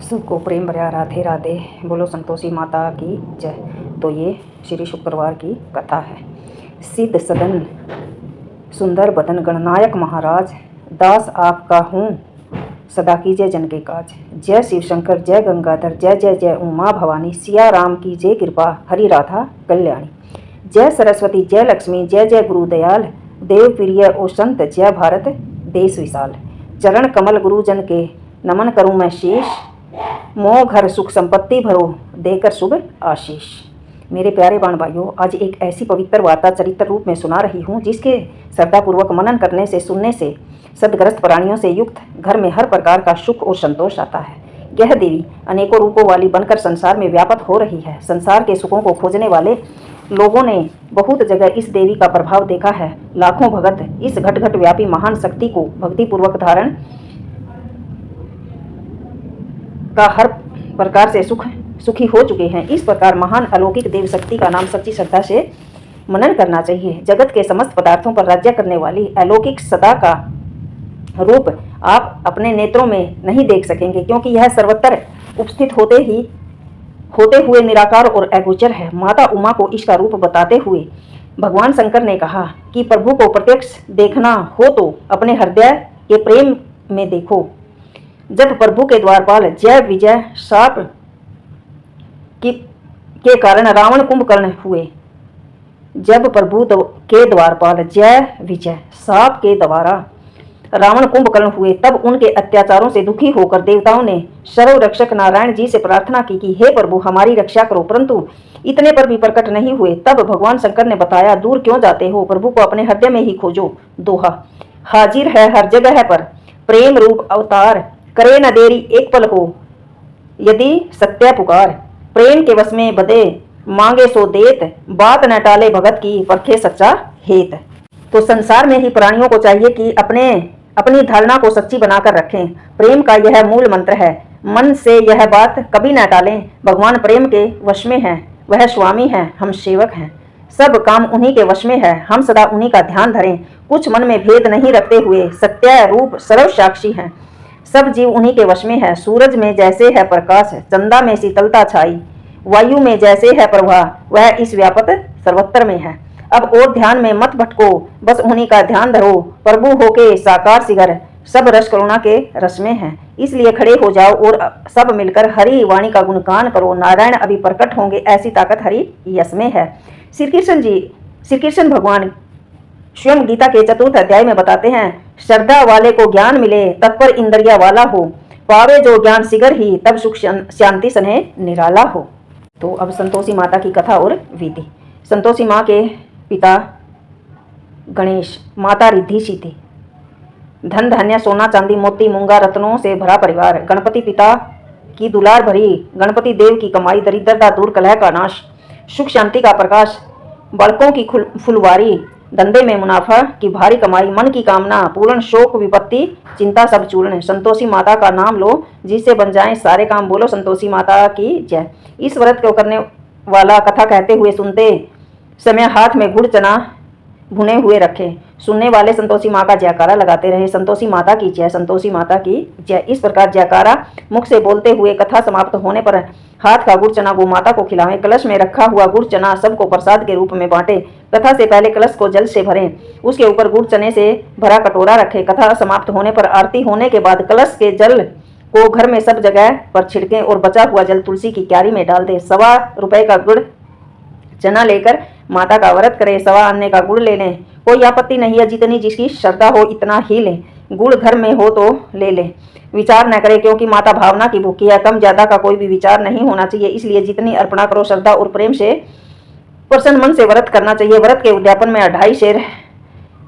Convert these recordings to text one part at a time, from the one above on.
सबको प्रेम भरा राधे राधे। बोलो संतोषी माता की जय। तो ये श्री शुक्रवार की कथा है। सिद्ध सदन सुंदर बदन गणनायक महाराज, दास आपका हूँ सदा कीजिए जन के काज। जय शिव शंकर जय गंगाधर जय जय जय उमा भवानी, सिया राम की जय कृपा हरि राधा कल्याणी। जय सरस्वती जय लक्ष्मी जय जय गुरुदयाल, देव प्रिय ओ संत जय भारत देश विशाल। चरण कमल गुरुजन के नमन करूं मैं शीश, मोह घर सुख संपत्ति भरो देकर शुभ आशीष। मेरे प्यारे बाण भाइयों, आज एक ऐसी पवित्र वार्ता चरित्र रूप में सुना रही हूँ जिसके श्रद्धापूर्वक मनन करने से, सुनने से सदग्रस्त प्राणियों से युक्त घर में हर प्रकार का सुख और संतोष आता है। यह देवी अनेकों रूपों वाली बनकर संसार में व्यापक हो रही है। संसार के सुखों को खोजने वाले लोगों ने बहुत जगह इस देवी का प्रभाव देखा है। लाखों भगत इस घट घट व्यापी महान शक्ति को भक्तिपूर्वक धारण का हर प्रकार से सुखी हो चुके हैं। इस प्रकार महान अलौकिक देव शक्ति का नाम सच्ची श्रद्धा से मनन करना चाहिए। जगत के समस्त पदार्थों पर राज्य करने वाली अलौकिक सदा का रूप आप अपने नेत्रों में नहीं देख सकेंगे, क्योंकि यह सर्वत्र उपस्थित होते हुए निराकार और अगोचर है। माता उमा को इसका रूप बताते हुए भगवान शंकर ने कहा कि प्रभु को प्रत्यक्ष देखना हो तो अपने हृदय के प्रेम में देखो। जब प्रभु के द्वारपाल जय विजय शाप के कारण रावण कुंभकर्ण हुए, जब प्रभु के द्वारपाल जय विजय शाप के द्वारा रावण कुंभकर्ण हुए, तब उनके अत्याचारों से दुखी होकर देवताओं ने सर्व रक्षक नारायण जी से प्रार्थना की कि हे प्रभु हमारी रक्षा करो, परंतु इतने पर भी प्रकट नहीं हुए। तब भगवान शंकर ने बताया, दूर क्यों जाते हो, प्रभु को अपने हृदय में ही खोजो। दोहा, हाजिर है हर जगह पर प्रेम रूप अवतार, करे न देरी एक पल हो यदि सत्य पुकार। प्रेम के वश में बदे मांगे सो देत, बात न टाले भगत की परखे सच्चा हेत। तो संसार में ही प्राणियों को चाहिए कि अपनी धारणा को सच्ची बनाकर रखें। प्रेम का यह मूल मंत्र है। मन से यह बात कभी न टालें। भगवान प्रेम के वश में है, वह स्वामी है, हम सेवक हैं। सब काम उन्हीं के वश में है, हम सदा उन्हीं का ध्यान धरें। कुछ मन में भेद नहीं रखते हुए सत्य रूप सर्व साक्षी हैं। सब जीव उन्हीं के वश में है। सूरज में जैसे है प्रकाश, चंदा में शीतलता छाई, वायु में जैसे है प्रवाह, वह इस व्यापक सर्वत्र में है। अब और ध्यान में मत भटको, बस उन्हीं का ध्यान धरो। प्रभु होके साकार सिगर, सब रस करुणा के रस में है। इसलिए खड़े हो जाओ और सब मिलकर हरि वाणी का गुणगान करो। नारायण अभी प्रकट होंगे, ऐसी ताकत हरि यश में है। श्री कृष्ण भगवान स्वयं गीता के 4 अध्याय में बताते हैं, श्रद्धा वाले को ज्ञान मिले, तत्पर इंद्रिया वाला हो, पावे जो ज्ञान सिगर ही, तब सुख शांति सने निराला हो। तो अब संतोषी माता की कथा और विधि। संतोषी माँ के पिता गणेश, माता रिद्धि सीधी। धन धान्य सोना चांदी मोती मूंगा रत्नों से भरा परिवार। गणपति पिता की दुलार भरी, गणपति देव की कमाई, दरिद्रता दूर कलह का नाश, सुख शांति का प्रकाश, बालकों की फुलवारी, धंधे में मुनाफा की भारी कमाई, मन की कामना पूर्ण, शोक विपत्ति चिंता सब चूर्ण। संतोषी माता का नाम लो, जिससे बन जाएं सारे काम। बोलो संतोषी माता की जय। इस व्रत को करने वाला कथा कहते हुए सुनते समय हाथ में गुड़ चना भुने हुए रखे। सुनने वाले संतोषी माँ का जयकारा लगाते रहे, संतोषी माता की जय, संतोषी माता की जय। इस प्रकार जयकारा मुख से बोलते हुए कथा समाप्त होने पर हाथ का गुड़ चना गौ माता को खिलावें। कलश में रखा हुआ गुड़ चना सबको प्रसाद के रूप में बांटे। कथा से पहले कलश को जल से भरें, उसके ऊपर गुड़ चने से भरा कटोरा रखें। कथा समाप्त होने पर आरती होने के बाद कलश के जल को घर में सब जगह पर छिड़कें और बचा हुआ जल तुलसी की क्यारी में डाल दें। 1.25 रुपए का गुड़ चना लेकर माता का व्रत करें। 1.25 आने का गुड़ ले लें, कोई आपत्ति नहीं है। जितनी जिसकी श्रद्धा हो इतना ही लें। गुड़ घर में हो तो ले लें, विचार न करें, क्योंकि माता भावना की भूखी है। कम ज्यादा का कोई भी विचार नहीं होना चाहिए। इसलिए जितनी अर्पणा करो, श्रद्धा और प्रेम से प्रसन्न मन से व्रत करना चाहिए। व्रत के उद्यापन में 2.5 सेर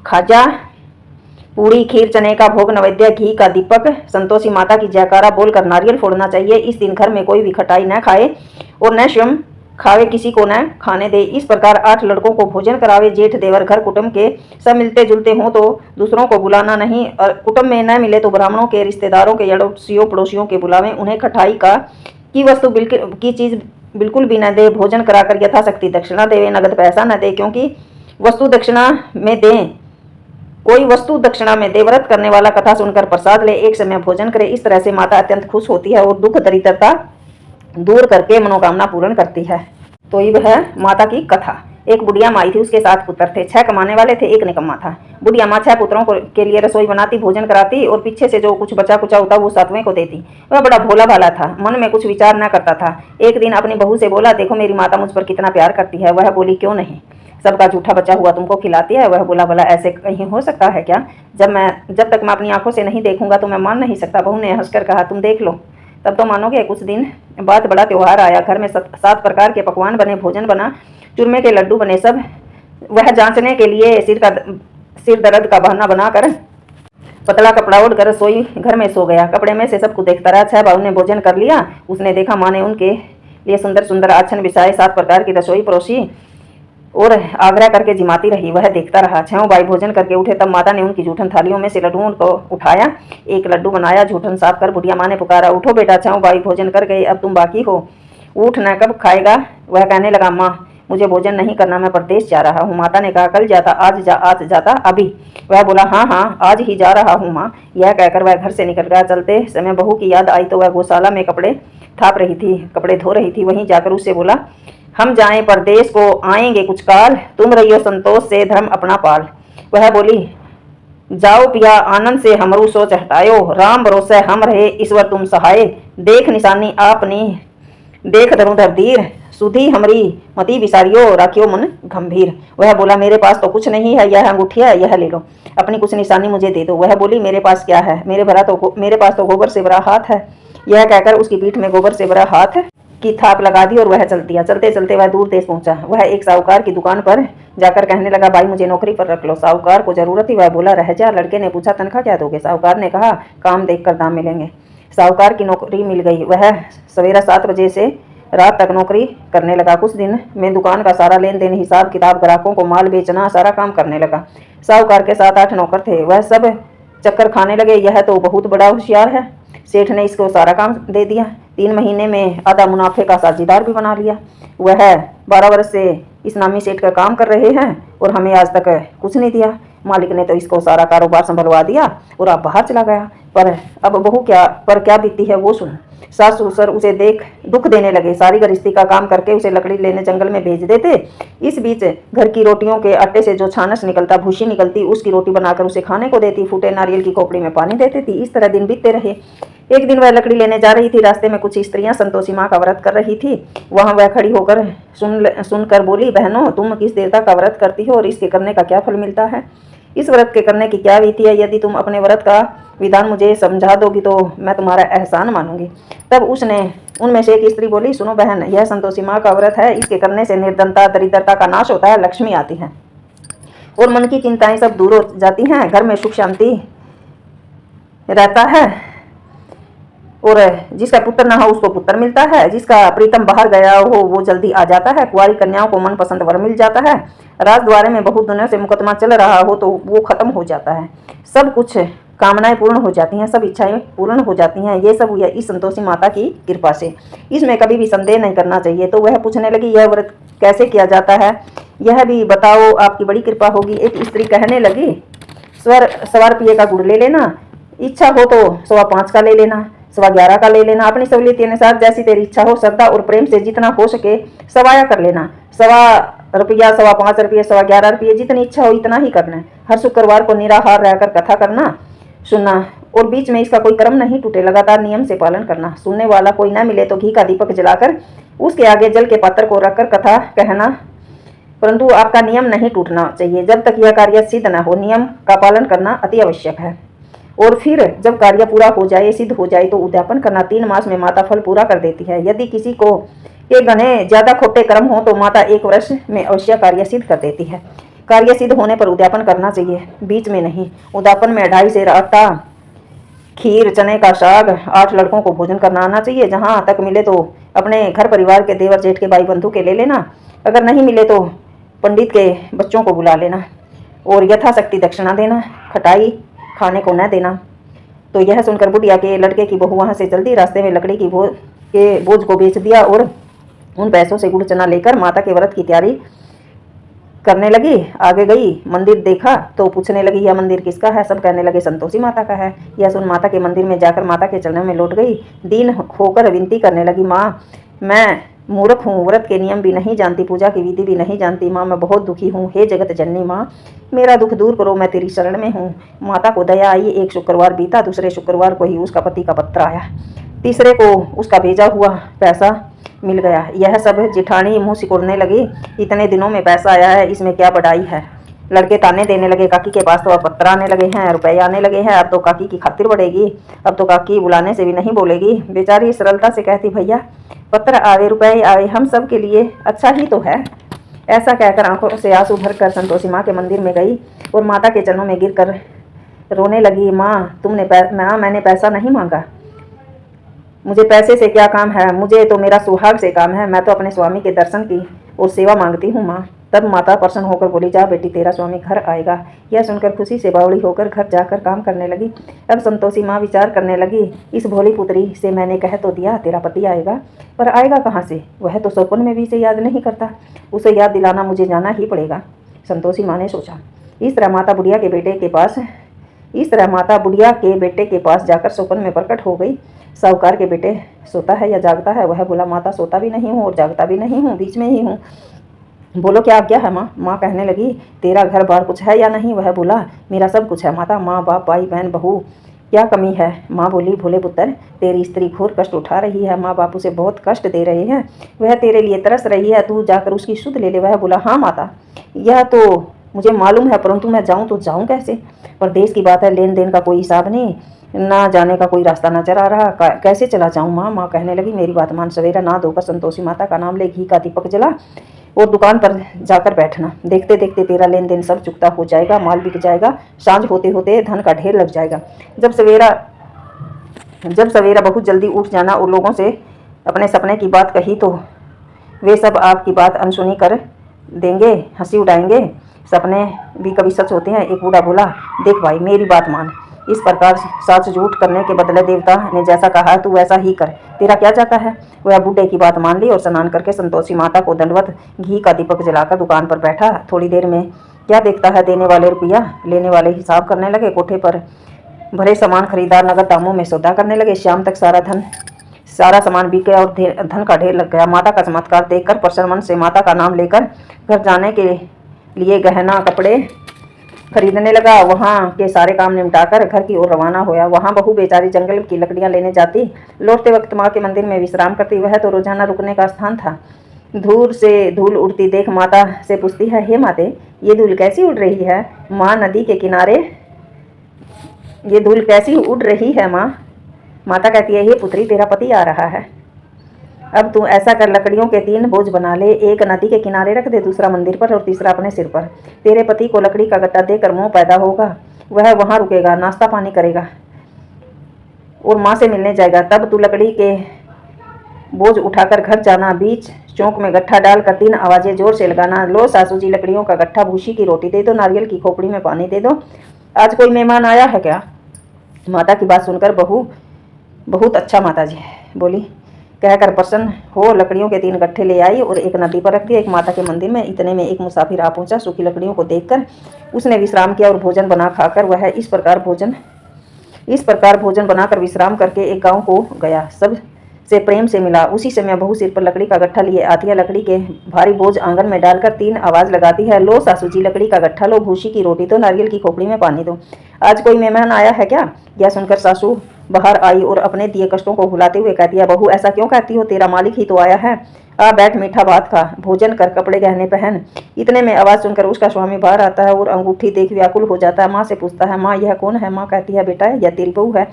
खाजा, पूरी, खीर, चने का भोग, नैवेद्य, घी का दीपक, संतोषी माता की जयकारा बोलकर नारियल फोड़ना चाहिए। इस दिन घर में कोई भी खटाई न खाए और न स्वयं खावे, किसी को न खाने दे। इस प्रकार 8 लड़कों को भोजन करावे। जेठ देवर घर कुटुंब के सब मिलते जुलते हों तो दूसरों को बुलाना नहीं, और कुटुंब में न मिले तो ब्राह्मणों के, रिश्तेदारों के, अड़ोसियों पड़ोसियों के बुलावें। उन्हें खटाई की वस्तु की चीज बिल्कुल भी न दे। भोजन कराकर यथाशक्ति दक्षिणा देवे, नगद पैसा न दे, क्योंकि वस्तु दक्षिणा में दें कोई वस्तु दक्षिणा में दे, व्रत करने वाला कथा सुनकर प्रसाद ले, एक समय भोजन करे। इस तरह से माता अत्यंत खुश होती है और दुख दरिद्रता दूर करके मनोकामना पूर्ण करती है। तो ये है माता की कथा। एक बुढ़िया माई थी, उसके 7 पुत्र थे। 6 कमाने वाले थे, एक निकम्मा था। बुढ़िया माँ 6 पुत्रों के लिए रसोई बनाती, भोजन कराती और पीछे से जो कुछ बचा कुचा होता वो 7वें को देती। वह बड़ा भोला भाला था, मन में कुछ विचार न करता था। एक दिन अपनी बहू से बोला, देखो मेरी माता मुझ पर कितना प्यार करती है। वह बोली, क्यों नहीं, सबका जूठा बचा हुआ तुमको खिलाती है। वह बोला, भला ऐसे कहीं हो सकता है क्या? जब तक मैं अपनी आंखों से नहीं देखूंगा तो मैं मान नहीं सकता। बहू ने हंसकर कहा, तुम देख लो तब तो मानोगे। कुछ दिन बाद बड़ा त्योहार आया। घर में 7 प्रकार के पकवान बने, भोजन बना, चूरमे के लड्डू बने। सब वह जांचने के लिए सिर दर्द का बहाना बनाकर पतला कपड़ा ओढ़ कर रसोई घर में सो गया। कपड़े में से सब कुछ देखता रहा। 6 भाइयों ने भोजन कर लिया। उसने देखा माँ ने उनके लिए सुंदर सुंदर आछन बिछाए, 7 प्रकार की रसोई परोसी और आग्रह करके जिमाती रही। वह देखता रहा। 6 भाई भोजन करके उठे तब माता ने उनकी जूठन थालियों में से लड्डुओं को उठाया, एक लड्डू बनाया, जूठन साफ कर बुढ़िया माँ ने पुकारा, उठो बेटा, 6 भाई भोजन कर गए, अब तुम बाकी हो, उठ न, कब खाएगा? वह कहने लगा, माँ मुझे भोजन नहीं करना, मैं परदेश जा रहा हूँ। माता ने कहा, कल जाता, आज जाता अभी? वह बोला, हाँ हाँ आज ही जा रहा हूँ माँ। यह कहकर वह घर से निकल गया। चलते समय बहू की याद आई तो वह गौशाला में कपड़े कपड़े धो रही थी। वहीं जाकर उससे बोला, हम जाएं परदेश को, आएंगे कुछ काल, तुम रहियो संतोष से धर्म अपना पाल। वह बोली, जाओ पिया आनंद से हमरू सोच हटायो, राम भरोसे हम रहे ईश्वर तुम सहाय, देख निशानी आपनी देख धनुधर धीर, सुधी हमरी मती विसारियो राखियो मन गंभीर। वह बोला, मेरे पास तो कुछ नहीं है, यह अंगूठी है, यह ले लो, अपनी कुछ निशानी मुझे दे दो। वह बोली, मेरे पास क्या है, मेरे पास तो गोबर से भरा हाथ है। यह कहकर उसकी पीठ में गोबर से भरा हाथ की थाप लगा दी और वह चल दिया। चलते चलते वह दूर देश पहुंचा। वह एक साहूकार की दुकान पर जाकर कहने लगा, भाई मुझे नौकरी पर रख लो। साहूकार को जरूरत थी। वह बोला, रह जा। लड़के ने पूछा, तनख्वाह क्या दोगे? साहूकार ने कहा, काम देखकर दाम मिलेंगे। साहूकार की नौकरी मिल गई। वह सवेरा 7 बजे से रात तक नौकरी करने लगा। कुछ दिन में दुकान का सारा लेन देन, हिसाब किताब, ग्राहकों को माल बेचना, सारा काम करने लगा। साहूकार के 7-8 नौकर थे। वह सब चक्कर खाने लगे, यह तो बहुत बड़ा होशियार है, सेठ ने इसको सारा काम दे दिया। 3 महीने में आधा मुनाफे का साझेदार भी बना लिया। वह 12 वर्ष से इस नामी सेठ का काम कर रहे हैं और हमें आज तक कुछ नहीं दिया। मालिक ने तो इसको सारा कारोबार संभलवा दिया और अब बाहर चला गया। पर अब बहू क्या बीती है वो सुन। सास ससुर उसे देख दुख देने लगे। सारी गृहस्थी का काम करके उसे लकड़ी लेने जंगल में भेज देते। इस बीच घर की रोटियों के आटे से जो छानस निकलता, भूसी निकलती, उसकी रोटी बनाकर उसे खाने को देती। फूटे नारियल की खोपड़ी में पानी देती थी। इस तरह दिन बीतते रहे। एक दिन वह लकड़ी लेने जा रही थी। रास्ते में कुछ स्त्रियां संतोषी माँ का व्रत कर रही थी। वहां वह खड़ी होकर सुनकर बोली, बहनों तुम किस देवता का व्रत करती हो और इसके करने का क्या फल मिलता है? इस व्रत के करने की क्या विधि है? यदि तुम अपने व्रत का विधान मुझे समझा दोगी तो मैं तुम्हारा एहसान मानूंगी। तब उनमें से एक स्त्री बोली, सुनो बहन, यह संतोषी माँ का व्रत है। इसके करने से निर्धनता दरिद्रता का नाश होता है, लक्ष्मी आती है और मन की चिंताएं सब दूर हो जाती हैं, घर में सुख शांति रहता है और जिसका पुत्र ना हो उसको पुत्र मिलता है, जिसका प्रीतम बाहर गया हो वो जल्दी आ जाता है, कुंवारी कन्याओं को मनपसंद वर मिल जाता है, राजद्वारे में बहुत दिनों से मुकदमा चल रहा हो तो वो खत्म हो जाता है, सब कुछ कामनाएं पूर्ण हो जाती हैं, सब इच्छाएं पूर्ण हो जाती हैं। ये सब इस संतोषी माता की कृपा से, इसमें कभी भी संदेह नहीं करना चाहिए। तो वह पूछने लगी, यह व्रत कैसे किया जाता है, यह भी बताओ, आपकी बड़ी कृपा होगी। एक स्त्री कहने लगी, सवार पिए का गुड़ ले लेना, इच्छा हो तो 5.25 का ले लेना, 11.25 का ले लेना, अपनी सहूलियत के अनुसार जैसी तेरी इच्छा हो, श्रद्धा और प्रेम से जितना हो सके सवाया कर लेना। 1.25 रुपया, 5.25 रुपये, 11.25 रुपये, जितनी इच्छा हो इतना ही करना। हर शुक्रवार को निराहार रहकर कथा करना, सुनना और बीच में इसका कोई क्रम नहीं टूटे, लगातार नियम से पालन करना। सुनने वाला कोई ना मिले तो घी का दीपक जलाकर उसके आगे जल के पात्र को रखकर कथा कहना, परंतु आपका नियम नहीं टूटना चाहिए। जब तक यह कार्य सिद्ध न हो नियम का पालन करना अति आवश्यक है। और फिर जब कार्य पूरा हो जाए, सिद्ध हो जाए तो उद्यापन करना। 3 मास में माता फल पूरा कर देती है। यदि किसी को के गणे ज्यादा खोटे कर्म हो तो माता 1 वर्ष में अवश्य कार्य सिद्ध कर देती है। कार्य सिद्ध होने पर उद्यापन करना चाहिए, बीच में नहीं। उद्यापन में 2.5 सेर आटा, खीर, चने का साग, 8 लड़कों को भोजन करना आना चाहिए। जहाँ तक मिले तो अपने घर परिवार के देवर जेठ के भाई बंधु के ले लेना, अगर नहीं मिले तो पंडित के बच्चों को बुला लेना और यथाशक्ति दक्षिणा देना, खटाई खाने को न देना। तो यह सुनकर बुढ़िया के लड़के की बहू वहां से जल्दी रास्ते में लकड़ी की बोझ को बेच दिया और उन पैसों से गुड़ चना लेकर माता के व्रत की तैयारी करने लगी। आगे गई, मंदिर देखा तो पूछने लगी यह मंदिर किसका है। सब कहने लगे संतोषी माता का है। यह सुन माता के मंदिर में जाकर माता के चरणों में लौट गई। दीन होकर विनती करने लगी, माँ मैं मूर्ख हूँ, व्रत के नियम भी नहीं जानती, पूजा की विधि भी नहीं जानती। माँ मैं बहुत दुखी हूँ, हे जगत जननी माँ मेरा दुख दूर करो, मैं तेरी शरण में हूँ। माता को दया आई। एक शुक्रवार बीता, दूसरे शुक्रवार को ही उसका पति का पत्र आया, तीसरे को उसका भेजा हुआ पैसा मिल गया। यह सब जिठानी मुंह सिकुड़ने लगी, इतने दिनों में पैसा आया है, इसमें क्या बड़ाई है। लड़के ताने देने लगे, काकी के पास तो अब पत्र आने लगे हैं, रुपए आने लगे हैं, अब तो काकी की खातिर बढ़ेगी, अब तो काकी बुलाने से भी नहीं बोलेगी। बेचारी सरलता से कहती, भैया पत्र आवे रुपए आवे हम सब के लिए अच्छा ही तो है। ऐसा कहकर आंखों से आंसू भरकर संतोषी माँ के मंदिर में गई और माता के चरणों में गिरकर रोने लगी। माँ मैंने पैसा नहीं मांगा, मुझे पैसे से क्या काम है, मुझे तो मेरा सुहाग से काम है, मैं तो अपने स्वामी के दर्शन की और सेवा मांगती हूँ माँ। तब माता प्रसन्न होकर बोली, जा बेटी तेरा स्वामी घर आएगा। यह सुनकर खुशी से बावड़ी होकर घर जाकर काम करने लगी। अब संतोषी माँ विचार करने लगी, इस भोली पुत्री से मैंने कह तो दिया तेरा पति आएगा, पर आएगा कहाँ से, वह तो सपन में भी इसे याद नहीं करता, उसे याद दिलाना मुझे जाना ही पड़ेगा। संतोषी माँ ने सोचा। इस तरह माता बुढ़िया के बेटे के पास जाकर सपन में प्रकट हो गई। साहूकार के बेटे सोता है या जागता है। वह बोला, माता सोता भी नहीं हूँ और जागता भी नहीं हूँ, बीच में ही हूँ, बोलो क्या आज्ञा है माँ। माँ कहने लगी, तेरा घर बार कुछ है या नहीं। वह बोला, मेरा सब कुछ है माता, माँ बाप भाई बहन बहू, क्या कमी है। माँ बोली, भोले पुत्र तेरी स्त्री घोर कष्ट उठा रही है, माँ बाप उसे बहुत कष्ट दे रहे हैं, वह तेरे लिए तरस रही है, तू जाकर उसकी सुध ले ले। वह बोला, हाँ माता यह तो मुझे मालूम है, परंतु मैं जाऊँ तो जाऊँ कैसे। परदेश की बात है, लेन देन का कोई हिसाब नहीं, ना जाने का कोई रास्ता नजर आ रहा, कैसे चला जाऊँ माँ। माँ कहने लगी, मेरी बात मान, सवेरा ना धोकर संतोषी माता का नाम ले, घी का दीपक जला और दुकान पर जाकर बैठना, देखते देखते तेरा लेन देन सब चुकता हो जाएगा, माल बिक जाएगा, सांझ होते होते धन का ढेर लग जाएगा। जब सवेरा बहुत जल्दी उठ जाना और लोगों से अपने सपने की बात कही तो वे सब आपकी बात अनसुनी कर देंगे, हंसी उड़ाएंगे, सपने भी कभी सच होते हैं। एक बूढ़ा बोला, देख भाई मेरी बात मान, इस प्रकार सच झूठ करने के बदले देवता ने जैसा कहा है तू वैसा ही कर, तेरा क्या जाता है। वह बूढ़े की बात मान ली और स्नान करके संतोषी माता को दंडवत घी का दीपक जलाकर दुकान पर बैठा। थोड़ी देर में क्या देखता है, देने वाले रुपया, लेने वाले हिसाब करने लगे। कोठे पर भरे सामान खरीदार नगद दामों में सौदा करने लगे। शाम तक सारा सामान बिक गया और धन का ढेर लग गया। माता का चमत्कार देखकर प्रसन्न मन से माता का नाम लेकर घर जाने के लिए गहना कपड़े खरीदने लगा। वहाँ के सारे काम निपटाकर घर की ओर रवाना होया। वहाँ बहू बेचारी जंगल की लकड़ियाँ लेने जाती, लौटते वक्त माँ के मंदिर में विश्राम करती। वह तो रोजाना रुकने का स्थान था। दूर से धूल उड़ती देख माता से पूछती है, हे माते ये धूल कैसी उड़ रही है। माँ नदी के किनारे ये धूल कैसी उड़ रही है माँ। माता कहती है, हे पुत्री तेरा पति आ रहा है, अब तू ऐसा कर, लकड़ियों के 3 बोझ बना ले, एक नदी के किनारे रख दे, दूसरा मंदिर पर और तीसरा अपने सिर पर। तेरे पति को लकड़ी का गट्टा देकर मोह पैदा होगा, वह वहाँ रुकेगा, नाश्ता पानी करेगा और माँ से मिलने जाएगा। तब तू लकड़ी के बोझ उठाकर घर जाना, बीच चौक में गट्ठा डालकर 3 आवाजें जोर से लगाना, लो सासू जी लकड़ियों का गट्ठा, भूसी की रोटी दे दो, नारियल की खोपड़ी में पानी दे दो, आज कोई मेहमान आया है क्या। माता की बात सुनकर बहू, बहुत अच्छा माता जी बोली, कहकर प्रसन्न हो लकड़ियों के 3 गट्ठे ले आई और एक नदी पर रख दिया, एक माता के मंदिर में। इतने में एक मुसाफिर आ पहुंचा। सूखी लकड़ियों को देखकर उसने विश्राम किया और भोजन बना खाकर वह इस प्रकार भोजन बनाकर विश्राम करके एक गांव को गया। सब से प्रेम से मिला। उसी समय बहू सिर पर लकड़ी का गट्ठा लिए आती है, लकड़ी के भारी बोझ आंगन में डालकर 3 आवाज लगाती है, लो सासू जी लकड़ी का गट्ठा लो, भूसी की रोटी दो, नारियल की खोपड़ी में पानी दो, आज कोई मेहमान आया है क्या। यह सुनकर सासू बाहर आई और अपने दिए कष्टों को भुलाते हुए कहती है, बहू ऐसा क्यों कहती हो, तेरा मालिक ही तो आया है, आ बैठ, मीठा भात खा, भोजन कर, कपड़े गहने पहन। इतने में आवाज़ सुनकर उसका स्वामी बाहर आता है और अंगूठी देख व्याकुल हो जाता है। माँ से पूछता है, माँ यह कौन है। माँ कहती है, बेटा यह तेरी बहू है,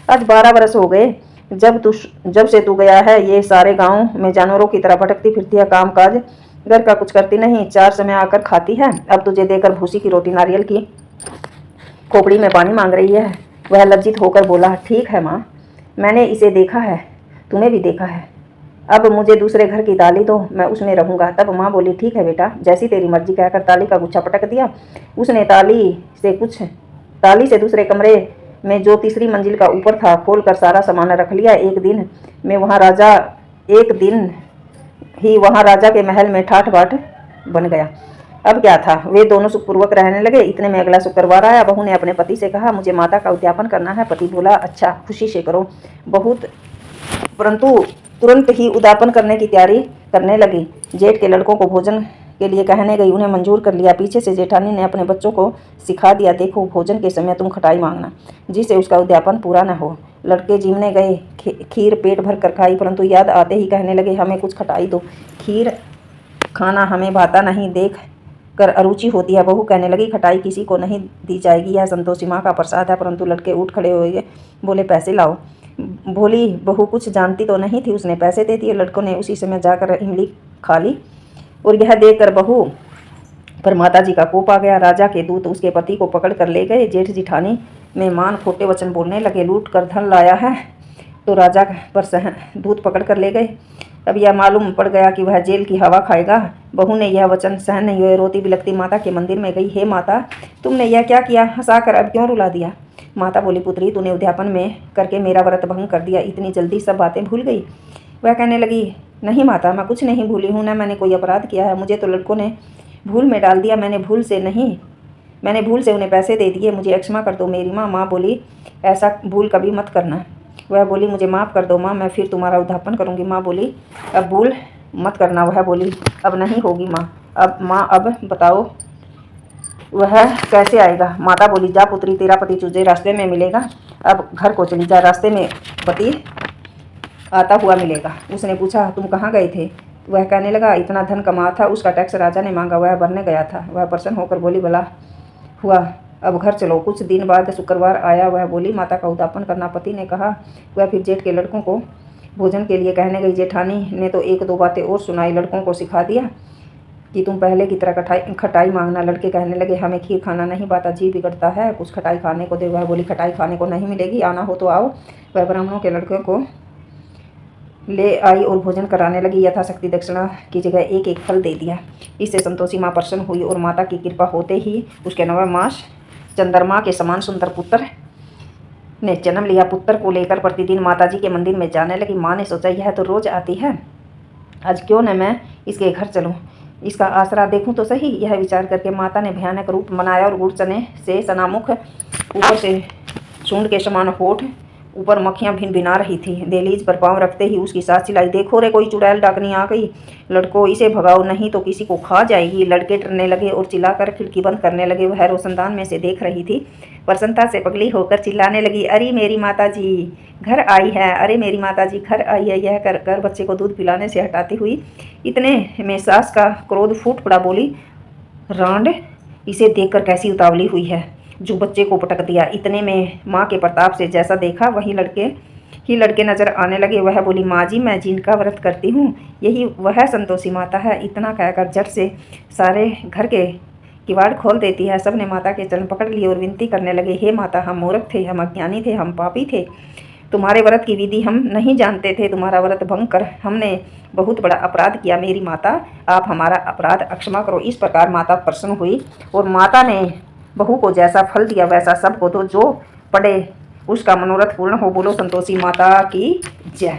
आज 12 बरस हो गए जब से तू गया है, ये सारे गांव में जानवरों की तरह भटकती फिरती है, काम काज घर का कुछ करती नहीं, 4 समय आकर खाती है, अब तुझे देकर भूसी की रोटी, नारियल की खोपड़ी में पानी मांग रही है। वह लज्जित होकर बोला, ठीक है माँ, मैंने इसे देखा है, तुम्हें भी देखा है, अब मुझे दूसरे घर की ताली दो, मैं उसमें रहूँगा। तब माँ बोली, ठीक है बेटा, जैसी तेरी मर्जी, कहकर ताली का गुच्छा पटक दिया। उसने ताली से दूसरे कमरे में जो तीसरी मंजिल का ऊपर था खोलकर सारा सामान रख लिया। एक दिन ही वहाँ राजा के महल में ठाठ बाट बन गया। अब क्या था, वे दोनों सुखपूर्वक रहने लगे। इतने में अगला शुक्रवार आया। बहू ने अपने पति से कहा, मुझे माता का उद्यापन करना है। पति बोला, अच्छा, खुशी से करो। बहुत परंतु तुरंत ही उद्यापन करने की तैयारी करने लगी। जेठ के लड़कों को भोजन के लिए कहने गई, उन्हें मंजूर कर लिया। पीछे से जेठानी ने अपने बच्चों को सिखा दिया, देखो भोजन के समय तुम खटाई मांगना, जिससे उसका उद्यापन पूरा न हो। लड़के जिमने गए, खीर पेट भर कर खाई, परंतु याद आते ही कहने लगे, हमें कुछ खटाई दो, खीर खाना हमें भाता नहीं, देख कर अरुचि होती है। बहू कहने लगी, खटाई किसी को नहीं दी जाएगी, यह संतोषी माँ का प्रसाद है। परंतु लड़के उठ खड़े हुए, बोले, पैसे लाओ। भोली बहू कुछ जानती तो नहीं थी, उसने पैसे दे दिए। लड़कों ने उसी समय जाकर इमली खा ली और यह देखकर बहू पर माता जी का कोप आ गया। राजा के दूत उसके पति को पकड़ कर ले गए। जेठ जिठानी में मान खोटे वचन बोलने लगे, लूट कर धन लाया है तो राजा पर दूत पकड़ कर ले गए। अब यह मालूम पड़ गया कि वह जेल की हवा खाएगा। बहू ने यह वचन सहन नहीं हुए, रोती बिलखती माता के मंदिर में गई। हे माता, तुमने यह क्या किया? हंसाकर अब क्यों रुला दिया? माता बोली, पुत्री, तूने उद्यापन में करके मेरा व्रत भंग कर दिया, इतनी जल्दी सब बातें भूल गई? वह कहने लगी, नहीं माता, मैं कुछ नहीं भूली हूँ, न मैंने कोई अपराध किया है। मुझे तो लड़कों ने भूल में डाल दिया, मैंने भूल से उन्हें पैसे दे दिए, मुझे क्षमा कर दो मेरी माँ। माँ बोली, ऐसा भूल कभी मत करना। वह बोली, मुझे माफ़ कर दो माँ, मैं फिर तुम्हारा उद्यापन करूँगी। माँ बोली, अब भूल मत करना। वह बोली, अब नहीं होगी माँ। अब बताओ वह कैसे आएगा? माता बोली, जा पुत्री, तेरा पति तुझे रास्ते में मिलेगा, अब घर को चली जा, रास्ते में पति आता हुआ मिलेगा। उसने पूछा, तुम कहाँ गए थे? वह कहने लगा, इतना धन कमा था, उसका टैक्स राजा ने मांगा, वह भरने गया था। वह प्रसन्न होकर बोली, भला हुआ, अब घर चलो। कुछ दिन बाद शुक्रवार आया। वह बोली, माता का उद्यापन करना। पति ने कहा। वह फिर जेठ के लड़कों को भोजन के लिए कहने गई। जेठानी ने तो एक दो बातें और सुनाई, लड़कों को सिखा दिया कि तुम पहले की तरह खटाई मांगना। लड़के कहने लगे, हमें खीर खाना नहीं पाता, जी बिगड़ता है, कुछ खटाई खाने को दे। वह बोली, खटाई खाने को नहीं मिलेगी, आना हो तो आओ। वह ब्राह्मणों के लड़कों को ले आई और भोजन कराने लगी। यथाशक्ति दक्षिणा की जगह एक एक फल दे दिया। इससे संतोषी माँ प्रसन्न हुई और माता की कृपा होते ही उसके 9वें मास चंद्रमा के समान सुंदर पुत्र ने जन्म लिया। पुत्र को लेकर प्रतिदिन माताजी के मंदिर में जाने लगी। माँ ने सोचा, यह तो रोज आती है, आज क्यों न मैं इसके घर चलूं, इसका आसरा देखूं तो सही। यह विचार करके माता ने भयानक रूप बनाया और गुड़ चने से सनामुख, ऊपर से सूंड के समान होठ, ऊपर मक्खियां भिन भिना रही थी। दहलीज पर पांव रखते ही उसकी सास चिल्लाई, देखो रे, कोई चुड़ैल डाकनी आ गई, लड़को इसे भगाओ, नहीं तो किसी को खा जाएगी। लड़के डरने लगे और चिल्लाकर खिड़की बंद करने लगे। वह रोशनदान में से देख रही थी। प्रसन्नता से पगली होकर चिल्लाने लगी, अरे मेरी माता जी घर आई है, अरे मेरी माता जी घर आई है। यह कर बच्चे को दूध पिलाने से हटाती हुई इतने में सास का क्रोध फूट पड़ा। बोली, रांड, इसे देखकर कैसी उतावली हुई है, जो बच्चे को पटक दिया। इतने में माँ के प्रताप से जैसा देखा वही लड़के नजर आने लगे। वह बोली, माँ जी, मैं जिनका व्रत करती हूँ यही वह संतोषी माता है। इतना कहकर झट से सारे घर के किवाड़ खोल देती है। सब ने माता के चरण पकड़ लिए और विनती करने लगे, हे माता, हम मूर्ख थे, हम अज्ञानी थे, हम पापी थे, तुम्हारे व्रत की विधि हम नहीं जानते थे, तुम्हारा व्रत भंग कर हमने बहुत बड़ा अपराध किया। मेरी माता, आप हमारा अपराध अक्षमा करो। इस प्रकार माता प्रसन्न हुई और माता ने बहू को जैसा फल दिया वैसा सबको, तो जो पड़े उसका मनोरथ पूर्ण हो। बोलो संतोषी माता की जय।